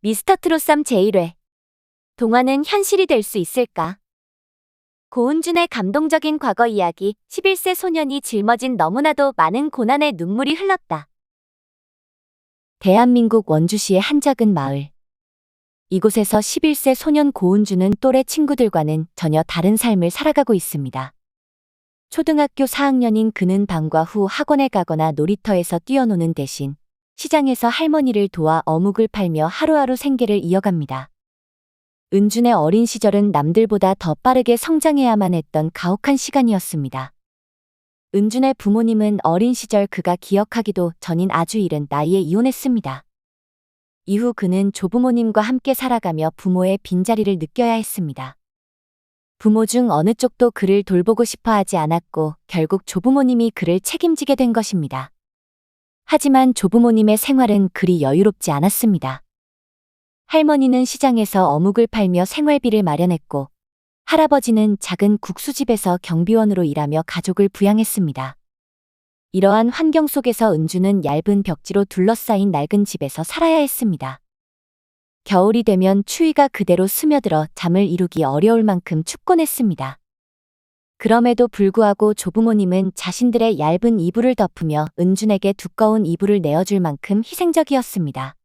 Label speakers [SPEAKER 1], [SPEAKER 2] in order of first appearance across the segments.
[SPEAKER 1] 미스터트롯3 제1회. 동화는 현실이 될 수 있을까? 고은준의 감동적인 과거 이야기. 11세 소년이 짊어진 너무나도 많은 고난의 눈물이 흘렀다. 대한민국 원주시의 한 작은 마을. 이곳에서 11세 소년 고은준은 또래 친구들과는 전혀 다른 삶을 살아가고 있습니다. 초등학교 4학년인 그는 방과 후 학원에 가거나 놀이터에서 뛰어노는 대신 시장에서 할머니를 도와 어묵을 팔며 하루하루 생계를 이어갑니다. 은준의 어린 시절은 남들보다 더 빠르게 성장해야만 했던 가혹한 시간이었습니다. 은준의 부모님은 어린 시절 그가 기억하기도 전인 아주 이른 나이에 이혼했습니다. 이후 그는 조부모님과 함께 살아가며 부모의 빈자리를 느껴야 했습니다. 부모 중 어느 쪽도 그를 돌보고 싶어 하지 않았고 결국 조부모님이 그를 책임지게 된 것입니다. 하지만 조부모님의 생활은 그리 여유롭지 않았습니다. 할머니는 시장에서 어묵을 팔며 생활비를 마련했고 할아버지는 작은 국수집에서 경비원으로 일하며 가족을 부양했습니다. 이러한 환경 속에서 은주는 얇은 벽지로 둘러싸인 낡은 집에서 살아야 했습니다. 겨울이 되면 추위가 그대로 스며들어 잠을 이루기 어려울 만큼 춥곤 했습니다. 그럼에도 불구하고 조부모님은 자신들의 얇은 이불을 덮으며 은준에게 두꺼운 이불을 내어줄 만큼 희생적이었습니다.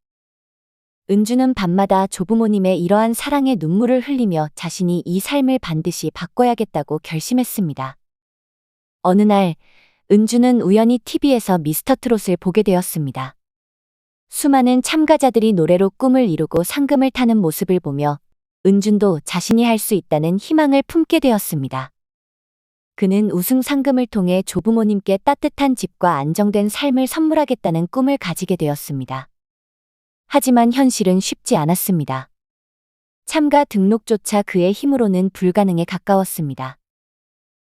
[SPEAKER 1] 은준은 밤마다 조부모님의 이러한 사랑에 눈물을 흘리며 자신이 이 삶을 반드시 바꿔야겠다고 결심했습니다. 어느 날 은준은 우연히 TV에서 미스터트롯을 보게 되었습니다. 수많은 참가자들이 노래로 꿈을 이루고 상금을 타는 모습을 보며 은준도 자신이 할 수 있다는 희망을 품게 되었습니다. 그는 우승 상금을 통해 조부모님께 따뜻한 집과 안정된 삶을 선물하겠다는 꿈을 가지게 되었습니다. 하지만 현실은 쉽지 않았습니다. 참가 등록조차 그의 힘으로는 불가능에 가까웠습니다.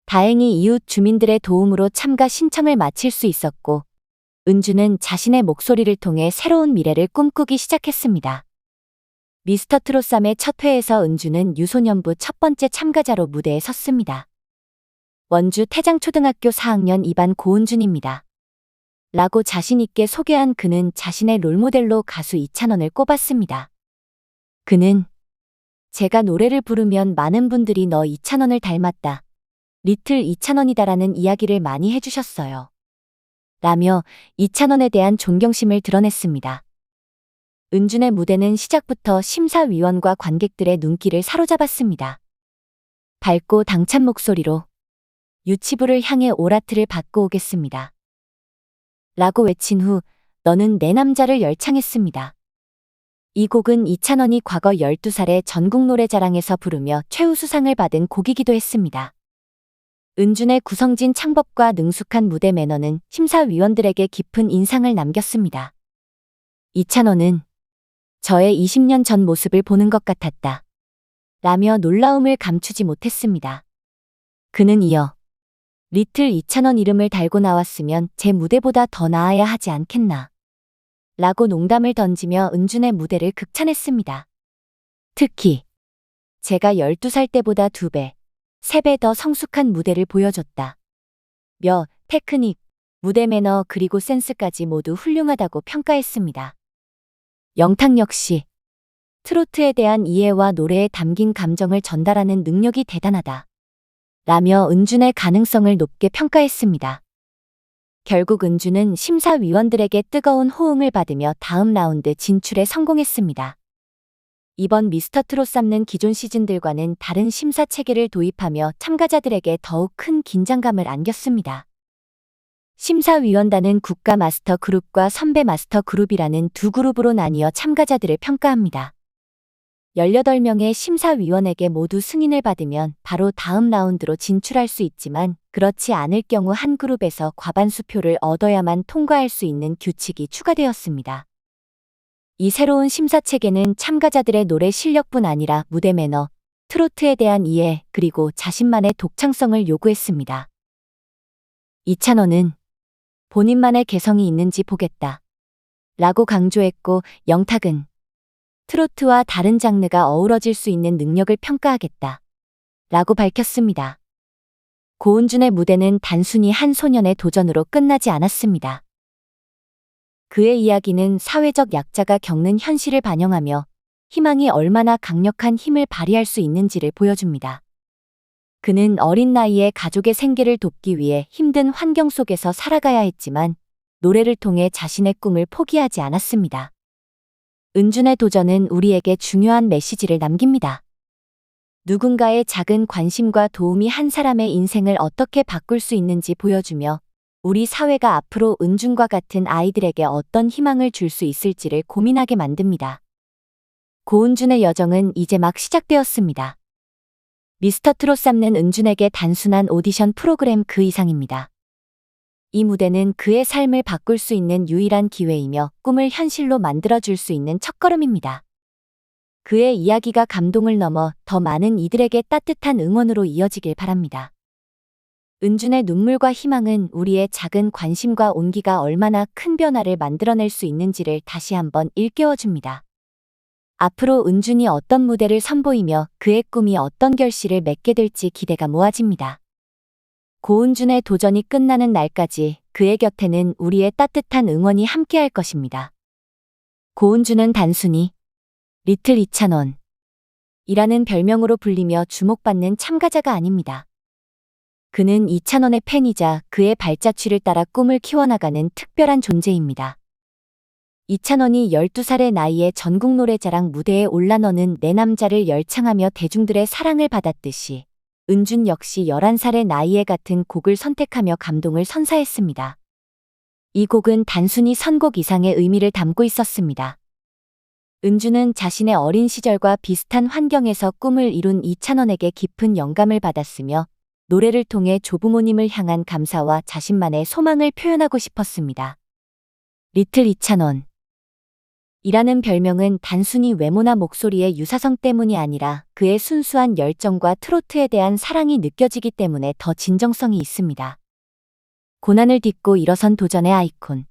[SPEAKER 1] 다행히 이웃 주민들의 도움으로 참가 신청을 마칠 수 있었고 은주는 자신의 목소리를 통해 새로운 미래를 꿈꾸기 시작했습니다. 미스터트롯3의 첫 회에서 은주는 유소년부 첫 번째 참가자로 무대에 섰습니다. 원주 태장초등학교 4학년 2반 고은준입니다. 라고 자신있게 소개한 그는 자신의 롤모델로 가수 이찬원을 꼽았습니다. 그는 제가 노래를 부르면 많은 분들이 너 이찬원을 닮았다. 리틀 이찬원이다라는 이야기를 많이 해주셨어요. 라며 이찬원에 대한 존경심을 드러냈습니다. 은준의 무대는 시작부터 심사위원과 관객들의 눈길을 사로잡았습니다. 밝고 당찬 목소리로 유치부를 향해 오라트를 받고 오겠습니다. 라고 외친 후 너는 내 남자를 열창했습니다. 이 곡은 이찬원이 과거 12살에 전국노래자랑에서 부르며 최우수상을 받은 곡이기도 했습니다. 은준의 구성진 창법과 능숙한 무대 매너는 심사위원들에게 깊은 인상을 남겼습니다. 이찬원은 저의 20년 전 모습을 보는 것 같았다. 라며 놀라움을 감추지 못했습니다. 그는 이어 리틀 이찬원 이름을 달고 나왔으면 제 무대보다 더 나아야 하지 않겠나. 라고 농담을 던지며 은준의 무대를 극찬했습니다. 특히 제가 12살 때보다 2배, 3배 더 성숙한 무대를 보여줬다. 며 테크닉, 무대 매너 그리고 센스까지 모두 훌륭하다고 평가했습니다. 영탁 역시 트로트에 대한 이해와 노래에 담긴 감정을 전달하는 능력이 대단하다. 라며 은준의 가능성을 높게 평가했습니다. 결국 은준은 심사위원들에게 뜨거운 호응을 받으며 다음 라운드 진출에 성공했습니다. 이번 미스터트롯3는 기존 시즌들과는 다른 심사 체계를 도입하며 참가자들에게 더욱 큰 긴장감을 안겼습니다. 심사위원단은 국가 마스터 그룹과 선배 마스터 그룹이라는 두 그룹으로 나뉘어 참가자들을 평가합니다. 18명의 심사위원에게 모두 승인을 받으면 바로 다음 라운드로 진출할 수 있지만 그렇지 않을 경우 한 그룹에서 과반수표를 얻어야만 통과할 수 있는 규칙이 추가되었습니다. 이 새로운 심사 체계는 참가자들의 노래 실력뿐 아니라 무대 매너, 트로트에 대한 이해, 그리고 자신만의 독창성을 요구했습니다. 이찬원은 본인만의 개성이 있는지 보겠다. 라고 강조했고 영탁은 트로트와 다른 장르가 어우러질 수 있는 능력을 평가하겠다. 라고 밝혔습니다. 고은준의 무대는 단순히 한 소년의 도전으로 끝나지 않았습니다. 그의 이야기는 사회적 약자가 겪는 현실을 반영하며 희망이 얼마나 강력한 힘을 발휘할 수 있는지를 보여줍니다. 그는 어린 나이에 가족의 생계를 돕기 위해 힘든 환경 속에서 살아가야 했지만 노래를 통해 자신의 꿈을 포기하지 않았습니다. 은준의 도전은 우리에게 중요한 메시지를 남깁니다. 누군가의 작은 관심과 도움이 한 사람의 인생을 어떻게 바꿀 수 있는지 보여주며 우리 사회가 앞으로 은준과 같은 아이들에게 어떤 희망을 줄 수 있을지를 고민하게 만듭니다. 고은준의 여정은 이제 막 시작되었습니다. 미스터트롯 삼는 은준에게 단순한 오디션 프로그램 그 이상입니다. 이 무대는 그의 삶을 바꿀 수 있는 유일한 기회이며 꿈을 현실로 만들어줄 수 있는 첫걸음입니다. 그의 이야기가 감동을 넘어 더 많은 이들에게 따뜻한 응원으로 이어지길 바랍니다. 은준의 눈물과 희망은 우리의 작은 관심과 온기가 얼마나 큰 변화를 만들어낼 수 있는지를 다시 한번 일깨워줍니다. 앞으로 은준이 어떤 무대를 선보이며 그의 꿈이 어떤 결실을 맺게 될지 기대가 모아집니다. 고은준의 도전이 끝나는 날까지 그의 곁에는 우리의 따뜻한 응원이 함께할 것입니다. 고은준은 단순히 리틀 이찬원 이라는 별명으로 불리며 주목받는 참가자가 아닙니다. 그는 이찬원의 팬이자 그의 발자취를 따라 꿈을 키워나가는 특별한 존재입니다. 이찬원이 12살의 나이에 전국 노래자랑 무대에 올라 너는 내 남자를 열창하며 대중들의 사랑을 받았듯이 은준 역시 11살의 나이에 같은 곡을 선택하며 감동을 선사했습니다. 이 곡은 단순히 선곡 이상의 의미를 담고 있었습니다. 은준은 자신의 어린 시절과 비슷한 환경에서 꿈을 이룬 이찬원에게 깊은 영감을 받았으며 노래를 통해 조부모님을 향한 감사와 자신만의 소망을 표현하고 싶었습니다. 리틀 이찬원 이라는 별명은 단순히 외모나 목소리의 유사성 때문이 아니라 그의 순수한 열정과 트로트에 대한 사랑이 느껴지기 때문에 더 진정성이 있습니다. 고난을 딛고 일어선 도전의 아이콘.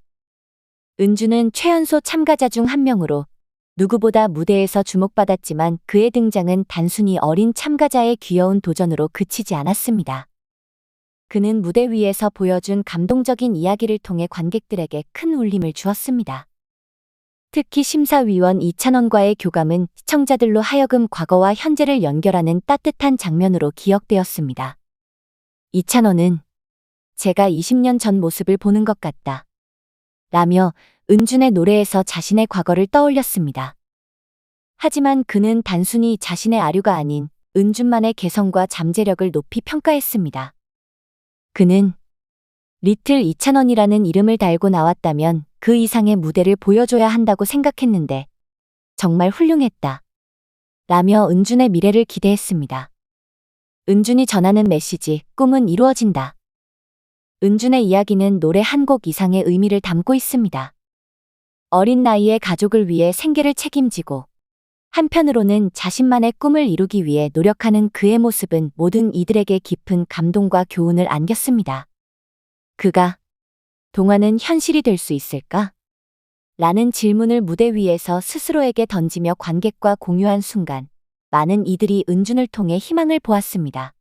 [SPEAKER 1] 은준은 최연소 참가자 중 한 명으로 누구보다 무대에서 주목받았지만 그의 등장은 단순히 어린 참가자의 귀여운 도전으로 그치지 않았습니다. 그는 무대 위에서 보여준 감동적인 이야기를 통해 관객들에게 큰 울림을 주었습니다. 특히 심사위원 이찬원과의 교감은 시청자들로 하여금 과거와 현재를 연결하는 따뜻한 장면으로 기억되었습니다. 이찬원은 제가 20년 전 모습을 보는 것 같다. 라며 은준의 노래에서 자신의 과거를 떠올렸습니다. 하지만 그는 단순히 자신의 아류가 아닌 은준만의 개성과 잠재력을 높이 평가했습니다. 그는 리틀 이찬원이라는 이름을 달고 나왔다면 그 이상의 무대를 보여줘야 한다고 생각했는데 정말 훌륭했다. 라며 은준의 미래를 기대했습니다. 은준이 전하는 메시지, 꿈은 이루어진다. 은준의 이야기는 노래 한 곡 이상의 의미를 담고 있습니다. 어린 나이에 가족을 위해 생계를 책임지고 한편으로는 자신만의 꿈을 이루기 위해 노력하는 그의 모습은 모든 이들에게 깊은 감동과 교훈을 안겼습니다. 그가 동화는 현실이 될 수 있을까? 라는 질문을 무대 위에서 스스로에게 던지며 관객과 공유한 순간 많은 이들이 은준을 통해 희망을 보았습니다.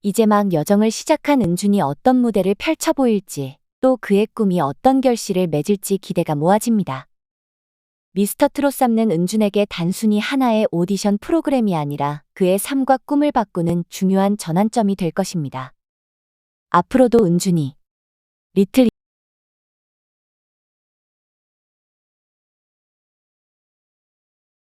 [SPEAKER 1] 이제 막 여정을 시작한 은준이 어떤 무대를 펼쳐 보일지 또 그의 꿈이 어떤 결실을 맺을지 기대가 모아집니다. 미스터트롯 삼는 은준에게 단순히 하나의 오디션 프로그램이 아니라 그의 삶과 꿈을 바꾸는 중요한 전환점이 될 것입니다. 앞으로도 은준이 리틀